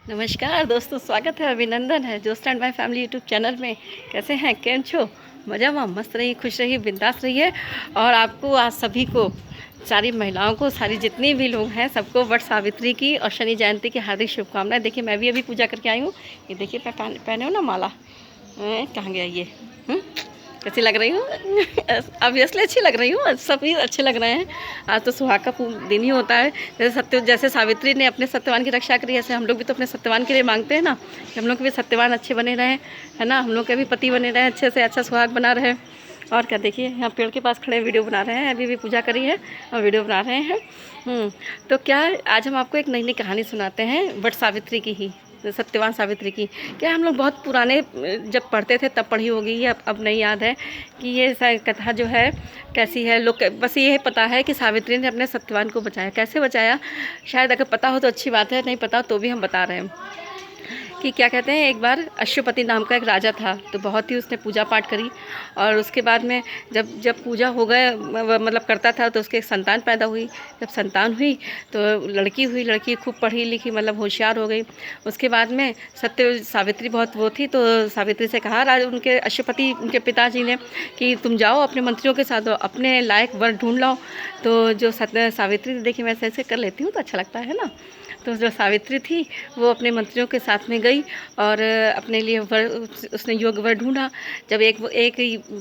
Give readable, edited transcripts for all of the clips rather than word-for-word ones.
नमस्कार दोस्तों, स्वागत है, अभिनंदन है Jost and my family YouTube channel में। कैसे हैं, केम छो? मज़ा में मस्त रहिए, खुश रहिए, बिंदास रहिए। और आपको आज सभी को, सारी महिलाओं को, सारी जितनी भी लोग हैं सबको वट सावित्री की और शनि जयंती की हार्दिक शुभकामनाएं। देखिए मैं भी अभी पूजा करके आई हूँ। ये देखिए मैं पहने हो ना माला, कहाँ गया ये? कैसी लग रही हूँ? ऑब्वियसली अच्छी लग रही हूँ, सभी अच्छे लग रहे हैं। आज तो सुहाग का दिन ही होता है। जैसे सावित्री ने अपने सत्यवान की रक्षा करी, ऐसे हम लोग भी तो अपने सत्यवान के लिए मांगते हैं ना, कि हम लोग भी सत्यवान अच्छे बने रहें, है ना। हम लोग के भी पति बने रहें, अच्छे से अच्छा सुहाग बना रहे। और क्या, देखिए यहाँ पेड़ के पास खड़े वीडियो बना रहे हैं, अभी भी पूजा करी है और वीडियो बना रहे हैं। तो क्या, आज हम आपको एक नई नई कहानी सुनाते हैं वट सावित्री की ही, सत्यवान सावित्री की। क्या हम लोग बहुत पुराने जब पढ़ते थे तब पढ़ी होगी, ये अब नहीं याद है कि ये कथा जो है कैसी है। लोग बस ये पता है कि सावित्री ने अपने सत्यवान को बचाया। कैसे बचाया, शायद अगर पता हो तो अच्छी बात है, नहीं पता तो भी हम बता रहे हैं कि क्या कहते हैं। एक बार अश्वपति नाम का एक राजा था, तो बहुत ही उसने पूजा पाठ करी। और उसके बाद में जब जब पूजा हो गए, मतलब करता था, तो उसके एक संतान पैदा हुई। जब संतान हुई तो लड़की हुई। लड़की खूब पढ़ी लिखी, मतलब होशियार हो गई। उसके बाद में सावित्री बहुत वो थी, तो सावित्री से कहा उनके अश्वपति, उनके पिताजी ने, कि तुम जाओ अपने मंत्रियों के साथ अपने लायक वर ढूंढ लाओ। तो जो सावित्री, देखिए मैं ऐसे कर लेती हूँ तो अच्छा लगता है ना। तो जो सावित्री थी वो अपने मंत्रियों के साथ में गई और अपने लिए वर, उसने योग्य वर ढूंढा। जब एक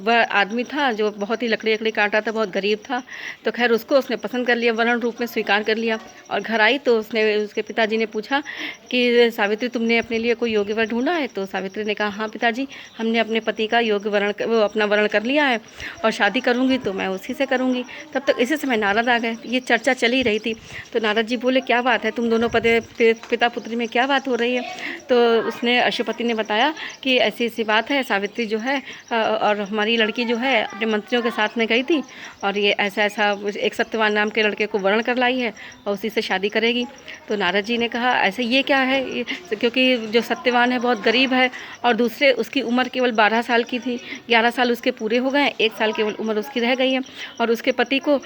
वर आदमी था जो बहुत ही लकड़ी काटा था, बहुत गरीब था, तो खैर उसको उसने पसंद कर लिया, वरण रूप में स्वीकार कर लिया। और घर आई तो उसके पिताजी ने पूछा कि सावित्री, तुमने अपने लिए कोई योग्य वर ढूंढा है? तो सावित्री ने कहा, हाँ पिताजी, हमने अपने पति का योग्य वरण, वो अपना वरण कर लिया है, और शादी करूँगी तो मैं उसी से करूँगी। तब तक इसी समय नारद आ गए। ये चर्चा चली रही थी, तो नारद जी बोले, क्या बात है, तुम दोनों पिता पुत्री में क्या बात हो रही है? तो उसने, अश्वपति ने बताया कि ऐसी ऐसी बात है, सावित्री जो है और हमारी लड़की जो है अपने मंत्रियों के साथ में गई थी, और ये ऐसा ऐसा एक सत्यवान नाम के लड़के को वर्ण कर लाई है और उसी से शादी करेगी। तो नारद जी ने कहा, ऐसे ये क्या है? क्योंकि जो सत्यवान है बहुत गरीब है, और दूसरे उसकी उम्र केवल 12 साल की थी, 11 साल उसके पूरे हो गए, 1 साल केवल उम्र उसकी रह गई है। और उसके पति को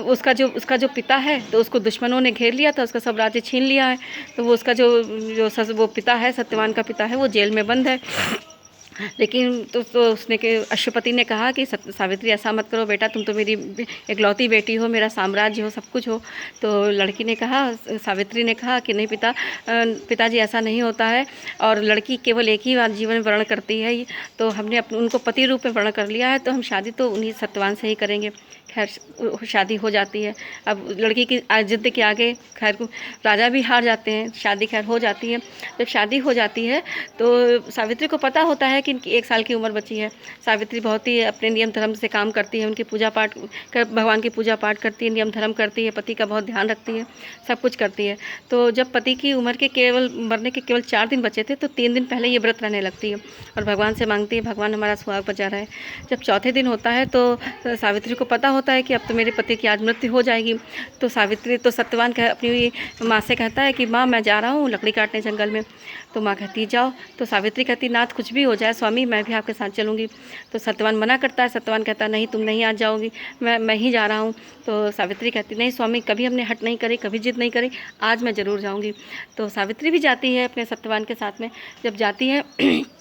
उसका जो पिता है, तो उसको दुश्मनों ने घेर लिया था, उसका सब राज्य छीन लिया है। तो वो उसका वो पिता है, सत्यवान का पिता है, वो जेल में बंद है। लेकिन तो उसने के अश्वपति ने कहा कि सावित्री, ऐसा मत करो बेटा, तुम तो मेरी इकलौती बेटी हो, मेरा साम्राज्य हो, सब कुछ हो। तो लड़की ने कहा, सावित्री ने कहा कि नहीं पिताजी, ऐसा नहीं होता है, और लड़की केवल एक ही बार जीवन में वर्ण करती है, तो हमने उनको पति रूप में वर्ण कर लिया है, तो हम शादी तो उन्हीं सत्यवान से ही करेंगे। खैर शादी हो जाती है। अब लड़की की जिद के आगे खैर राजा भी हार जाते हैं, शादी खैर हो जाती है। जब शादी हो जाती है तो सावित्री को पता होता है कि इनकी 1 साल की उम्र बची है। सावित्री बहुत ही अपने नियम धर्म से काम करती है, उनकी पूजा पाठ भगवान की पूजा पाठ करती है, नियम धर्म करती है, पति का बहुत ध्यान रखती है, सब कुछ करती है। तो जब पति की उम्र के मरने के केवल 4 दिन बचे थे, तो 3 दिन पहले ये व्रत रहने लगती है और भगवान से मांगती है, भगवान हमारा सुहाग बचा रहा है। जब चौथे दिन होता है तो सावित्री को पता होता है कि अब तो मेरे पति की आज मृत्यु हो जाएगी। तो सावित्री, तो सत्यवान अपनी माँ से कहता है कि माँ, मैं जा रहा हूँ लकड़ी काटने जंगल में। तो माँ कहती जाओ। तो सावित्री कहती, नाथ कुछ भी हो जाए स्वामी, मैं भी आपके साथ चलूँगी। तो सत्यवान मना करता है। सत्यवान कहता, नहीं तुम नहीं आज जाओगी, मैं ही जा रहा हूँ। तो सावित्री कहती, नहीं स्वामी, कभी हमने हट नहीं करी, कभी जिद नहीं करी, आज मैं ज़रूर जाऊँगी। तो सावित्री भी जाती है अपने सत्यवान के साथ में। जब जाती है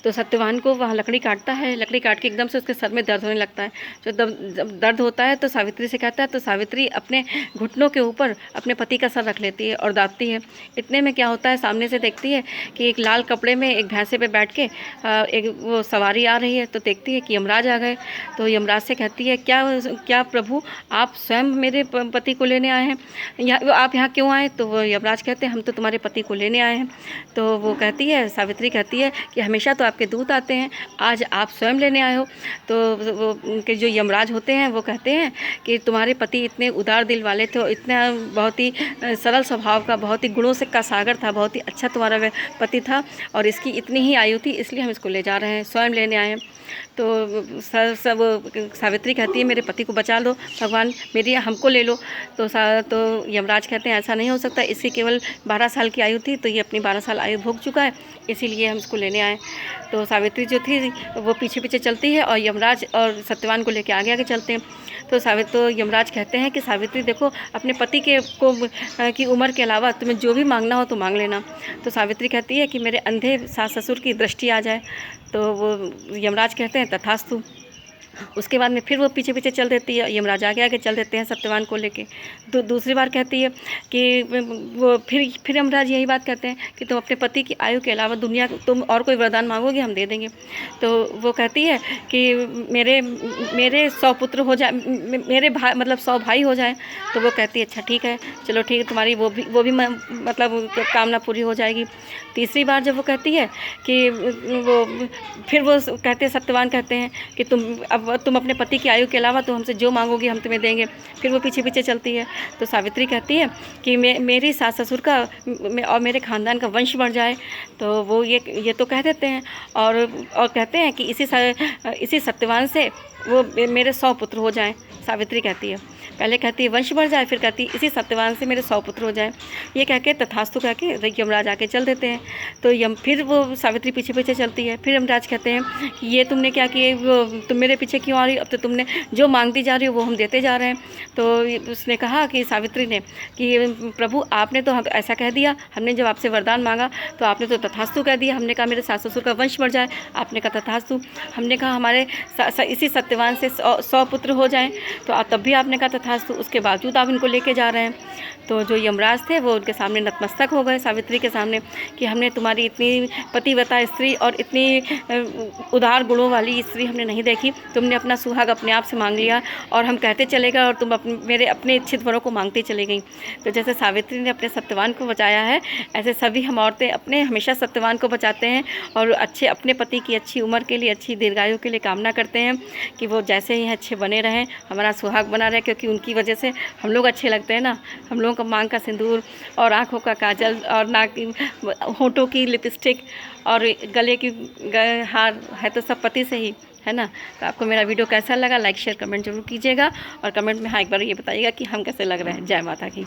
तो सत्यवान को वहाँ लकड़ी काटता है, लकड़ी काट के एकदम से उसके सर में दर्द होने लगता है। जब दर्द होता है तो सावित्री से कहता है, तो सावित्री अपने घुटनों के ऊपर अपने पति का सर रख लेती है और दाबती है। इतने में क्या होता है, सामने से देखती है कि एक लाल कपड़े में एक भैंसे पे बैठ के एक वो सवारी आ रही है। तो देखती है कि यमराज आ गए। तो यमराज से कहती है, क्या प्रभु, आप स्वयं मेरे पति को लेने आए हैं, आप यहाँ क्यों आए? तो वो यमराज कहते हैं, हम तो तुम्हारे पति को लेने आए हैं। तो वो कहती है, सावित्री कहती है कि हमेशा तो आपके दूत आते हैं, आज आप स्वयं लेने आए हो। तो वो उनके जो यमराज होते हैं वो कहते हैं कि तुम्हारे पति इतने उदार दिल वाले थे, इतना बहुत ही सरल स्वभाव का, बहुत ही गुणों से का सागर था, बहुत ही अच्छा तुम्हारा पति था, और इसकी इतनी ही आयु थी, इसलिए हम इसको ले जा रहे हैं, स्वयं लेने आए हैं। तो सब सावित्री कहती है, मेरे पति को बचा लो भगवान, मेरी हमको ले लो। तो यमराज कहते हैं, ऐसा नहीं हो सकता, इसकी केवल 12 साल की आयु थी, तो ये अपनी 12 साल आयु भोग चुका है, इसीलिए हम इसको लेने आए। तो सावित्री जो थी वो पीछे पीछे चलती है और यमराज और सत्यवान को लेके आगे आगे चलते हैं। तो यमराज कहते हैं कि सावित्री देखो, अपने पति की उम्र के अलावा तुम्हें जो भी मांगना हो तो मांग लेना। तो सावित्री कहती है कि मेरे अंधे सास ससुर की दृष्टि आ जाए। तो वो यमराज कहते हैं तथास्तु। उसके बाद में फिर वो पीछे पीछे चल देती है, यमराज आगे आगे चल देते हैं सत्यवान को लेके। दूसरी बार कहती है कि वो फिर यमराज यही बात कहते हैं कि तुम अपने पति की आयु के अलावा दुनिया तुम और कोई वरदान मांगोगे हम दे देंगे। तो वो कहती है कि मेरे 100 पुत्र हो जाए, मेरे भाई मतलब 100 भाई हो जाए। तो वो कहती है अच्छा ठीक है, चलो ठीक है, तुम्हारी वो भी मतलब कामना पूरी हो जाएगी। तीसरी बार जब वो कहती है कि फिर वो कहते हैं, सत्यवान कहते हैं कि तुम अपने पति की आयु के अलावा तो हमसे जो मांगोगी हम तुम्हें देंगे। फिर वो पीछे पीछे चलती है। तो सावित्री कहती है कि मेरी सास ससुर का और मेरे ख़ानदान का वंश बढ़ जाए। तो वो ये तो कह देते हैं और कहते हैं कि इसी सत्यवान से वो मेरे 100 पुत्र हो जाएं। सावित्री कहती है, पहले कहती है वंश बढ़ जाए, फिर कहती है इसी सत्यवान से मेरे 100 पुत्र हो जाए। ये कह के तथास्तु कह के यमराज आके चल देते हैं। तो फिर वो सावित्री पीछे पीछे चलती है। फिर यमराज कहते हैं कि ये तुमने क्या किए, वो तुम मेरे पीछे क्यों आ रही हो, अब तो तुमने जो मांगती जा रही हो वो हम देते जा रहे हैं। तो उसने कहा कि सावित्री ने कि प्रभु आपने तो ऐसा कह दिया, हमने जब आपसे वरदान मांगा तो आपने तो तथास्तु कह दिया। हमने कहा मेरे सास ससुर का वंश बढ़ जाए, आपने कहा तथास्तु। हमने कहा हमारे इसी सत्यवान से 100 पुत्र हो जाएं, तो तब भी आपने कहा तथास्तु। उसके बावजूद आप इनको लेके जा रहे हैं। तो जो यमराज थे वो उनके सामने नतमस्तक हो गए, सावित्री के सामने, कि हमने तुम्हारी इतनी पतिव्रता स्त्री और इतनी उदार गुणों वाली स्त्री हमने नहीं देखी। तुमने अपना सुहाग अपने आप से मांग लिया और हम कहते चले गए और तुम मेरे अपने इच्छित वरों को मांगती चली गई। तो जैसे सावित्री ने अपने सत्यवान को बचाया है, ऐसे सभी हम औरतें अपने हमेशा सत्यवान को बचाते हैं और अपने पति की अच्छी उम्र के लिए, अच्छी दीर्घायु के लिए कामना करते हैं कि वो जैसे ही अच्छे बने रहें, हमारा सुहाग बना रहे, क्योंकि उनकी वजह से हम लोग अच्छे लगते हैं ना। हम लोगों का मांग का सिंदूर और आँखों का काजल और नाक की, होठों की लिपस्टिक और गले की हार है तो सब पति से ही है ना। तो आपको मेरा वीडियो कैसा लगा, लाइक शेयर कमेंट जरूर कीजिएगा और कमेंट में हाँ एक बार ये बताइएगा कि हम कैसे लग रहे हैं। जय माता की।